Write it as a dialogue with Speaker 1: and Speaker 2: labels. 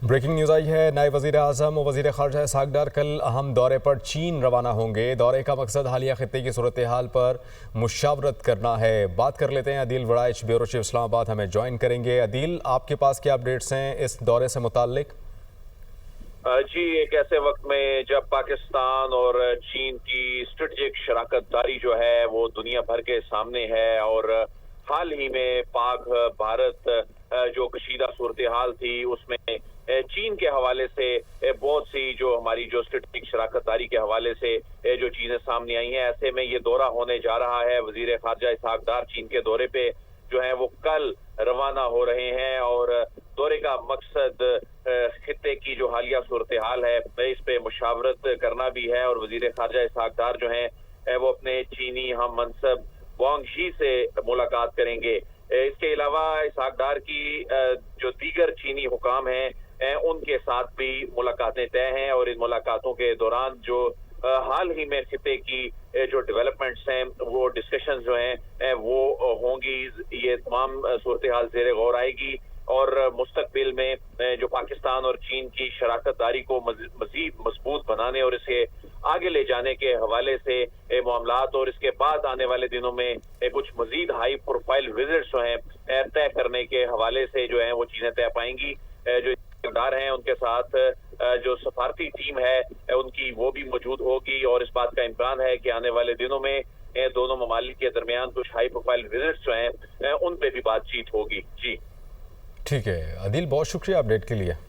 Speaker 1: Breaking news آئی ہے، نائب وزیر اعظم و وزیر خارجہ اسحاق ڈار کل اہم دورے پر چین روانہ ہوں گے۔ دورے کا مقصد حالیہ خطے کی صورتحال پر مشاورت کرنا ہے۔ بات کر لیتے ہیں، عدیل وڑائچ بیورو چیف اسلام آباد ہمیں جوائن کریں گے۔ عدیل، آپ کے پاس کیا اپڈیٹس ہیں اس دورے سے متعلق؟
Speaker 2: جی، ایک ایسے وقت میں جب پاکستان اور چین کی اسٹریٹجک شراکت داری جو ہے وہ دنیا بھر کے سامنے ہے، اور حال ہی میں پاک بھارت جو کشیدہ صورتحال تھی اس میں چین کے حوالے سے بہت سی جو ہماری جو اسٹریٹجک شراکت داری کے حوالے سے جو چیزیں سامنے آئی ہیں، ایسے میں یہ دورہ ہونے جا رہا ہے۔ وزیر خارجہ اسحاق ڈار چین کے دورے پہ جو ہے وہ کل روانہ ہو رہے ہیں، اور دورے کا مقصد خطے کی جو حالیہ صورتحال ہے اس پہ مشاورت کرنا بھی ہے، اور وزیر خارجہ اسحاق ڈار جو ہیں وہ اپنے چینی ہم منصب وانگ ژی سے ملاقات کریں گے۔ اس کے علاوہ اسحاق ڈار کی جو دیگر چینی حکام ہیں ان کے ساتھ بھی ملاقاتیں طے ہیں، اور ان ملاقاتوں کے دوران جو حال ہی میں خطے کی جو ڈیولپمنٹس ہیں وہ ڈسکشنز جو ہیں وہ ہوں گی۔ یہ تمام صورتحال زیر غور آئے گی، اور مستقبل میں جو پاکستان اور چین کی شراکت داری کو مزید مضبوط بنانے اور اسے آگے لے جانے کے حوالے سے معاملات، اور اس کے بعد آنے والے دنوں میں کچھ مزید ہائی پروفائل وزٹس جو ہیں طے کرنے کے حوالے سے جو ہیں وہ چیزیں طے پائیں گی۔ جو دار ہیں ان کے ساتھ جو سفارتی ٹیم ہے ان کی وہ بھی موجود ہوگی، اور اس بات کا امکان ہے کہ آنے والے دنوں میں دونوں ممالک کے درمیان کچھ ہائی پروفائل وزٹس جو ہیں ان پہ بھی بات چیت ہوگی۔ جی
Speaker 1: ٹھیک ہے عدیل، بہت شکریہ اپڈیٹ کے لیے۔